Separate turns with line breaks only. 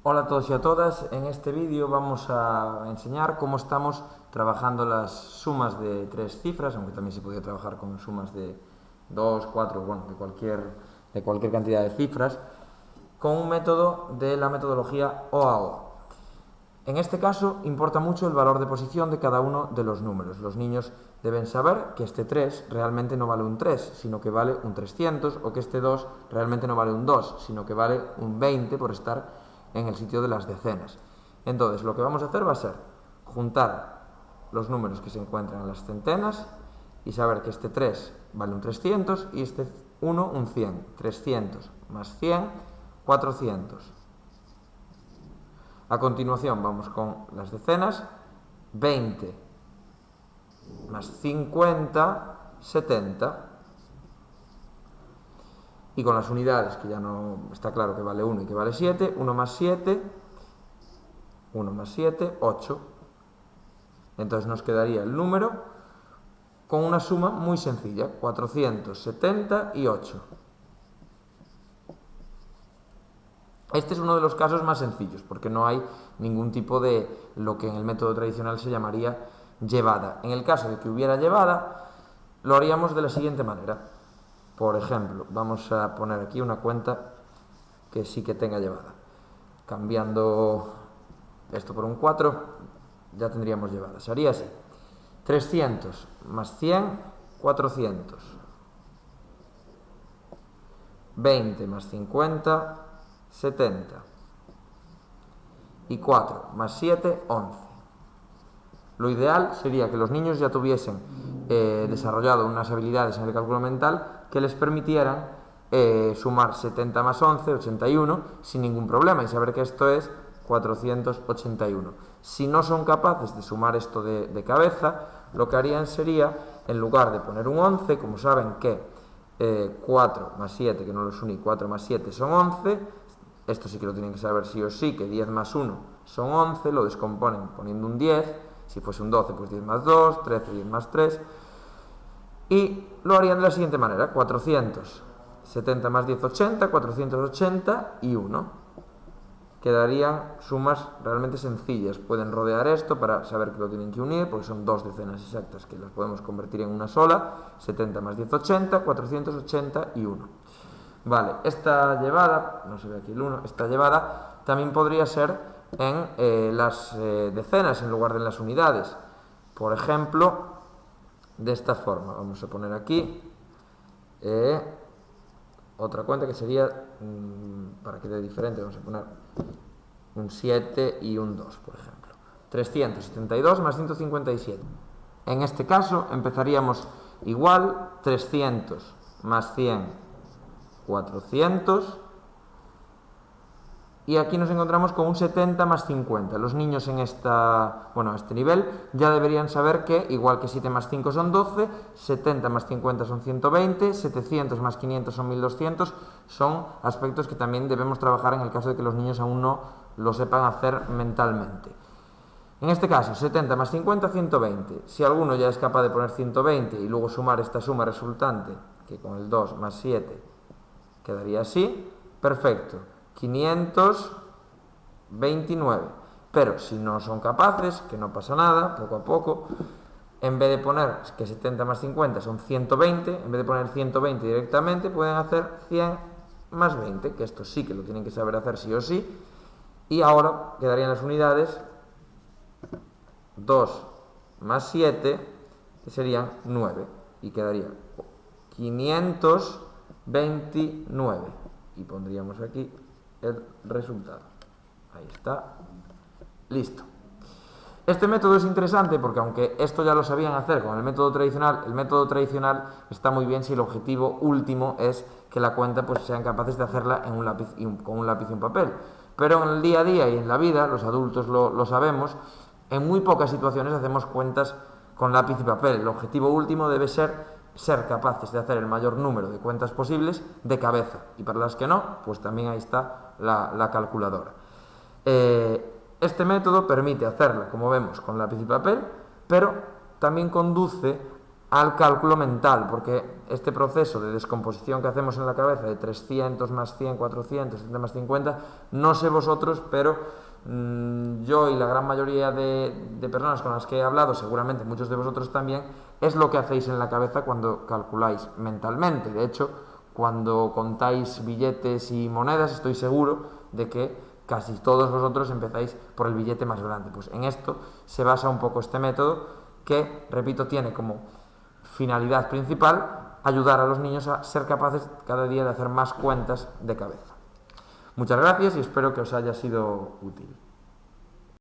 Hola a todos y a todas, en este vídeo vamos a enseñar cómo estamos trabajando las sumas de tres cifras, aunque también se podría trabajar con sumas de 2, 4, bueno, de cualquier cantidad de cifras, con un método de la metodología OAO. En este caso importa mucho el valor de posición de cada uno de los números. Los niños deben saber que este 3 realmente no vale un 3, sino que vale un 300, o que este 2 realmente no vale un 2, sino que vale un 20 por estar en el sitio de las decenas. Entonces, lo que vamos a hacer va a ser juntar los números que se encuentran en las centenas y saber que este 3 vale un 300 y este 1 un 100. 300 más 100, 400. A continuación vamos con las decenas. 20 más 50, 70. Y con las unidades, que ya no está claro que vale 1 y que vale 7, 1 más 7, 1 más 7, 8. Entonces nos quedaría el número con una suma muy sencilla, 478. Este es uno de los casos más sencillos, porque no hay ningún tipo de lo que en el método tradicional se llamaría llevada. En el caso de que hubiera llevada, lo haríamos de la siguiente manera. Por ejemplo, vamos a poner aquí una cuenta que sí que tenga llevada. Cambiando esto por un 4, ya tendríamos llevada. Sería así. 300 más 100, 400. 20 más 50, 70. Y 4 más 7, 11. Lo ideal sería que los niños ya tuviesen desarrollado unas habilidades en el cálculo mental que les permitieran sumar 70 más 11, 81, sin ningún problema, y saber que esto es 481. Si no son capaces de sumar esto de cabeza, lo que harían sería, en lugar de poner un 11, como saben que 4 más 7, que no los uní, 4 más 7 son 11, esto sí que lo tienen que saber sí o sí, que 10 más 1 son 11, lo descomponen poniendo un 10, si fuese un 12, pues 10 más 2, 13, 10 más 3, y lo harían de la siguiente manera: 470 más 10, 80, 480 y 1. Quedarían sumas realmente sencillas. Pueden rodear esto para saber que lo tienen que unir, porque son dos decenas exactas que las podemos convertir en una sola. 70 más 10, 80, 480 y 1. Vale, esta llevada, no se ve aquí el 1, esta llevada también podría ser en las decenas en lugar de en las unidades. Por ejemplo, de esta forma. Vamos a poner aquí otra cuenta que sería, para que dé diferente, vamos a poner un 7 y un 2, por ejemplo. 372 más 157. En este caso empezaríamos igual: 300 más 100, 400. Y aquí nos encontramos con un 70 más 50. Los niños en este nivel ya deberían saber que, igual que 7 más 5 son 12, 70 más 50 son 120, 700 más 500 son 1200. Son aspectos que también debemos trabajar en el caso de que los niños aún no lo sepan hacer mentalmente. En este caso, 70 más 50, 120. Si alguno ya es capaz de poner 120 y luego sumar esta suma resultante, que con el 2 más 7 quedaría así, perfecto. 529. Pero si no son capaces, que no pasa nada, poco a poco, en vez de poner que 70 más 50 son 120, en vez de poner 120 directamente, pueden hacer 100 más 20, que esto sí que lo tienen que saber hacer sí o sí. Y ahora quedarían las unidades: 2 más 7, que serían 9, y quedaría 529. Y pondríamos aquí el resultado. Ahí está. Listo. Este método es interesante porque, aunque esto ya lo sabían hacer con el método tradicional está muy bien si el objetivo último es que la cuenta pues sean capaces de hacerla con un lápiz y un papel. Pero en el día a día y en la vida, los adultos lo sabemos, en muy pocas situaciones hacemos cuentas con lápiz y papel. El objetivo último debe ser capaces de hacer el mayor número de cuentas posibles de cabeza, y para las que no, pues también ahí está la calculadora. Este método permite hacerla, como vemos, con lápiz y papel, pero también conduce al cálculo mental, porque este proceso de descomposición que hacemos en la cabeza de 300 más 100, 400, 70 más 50, no sé vosotros, pero yo y la gran mayoría de personas con las que he hablado, seguramente muchos de vosotros también, es lo que hacéis en la cabeza cuando calculáis mentalmente. De hecho, cuando contáis billetes y monedas, estoy seguro de que casi todos vosotros empezáis por el billete más grande. Pues en esto se basa un poco este método que, repito, tiene como finalidad principal ayudar a los niños a ser capaces cada día de hacer más cuentas de cabeza. Muchas gracias y espero que os haya sido útil.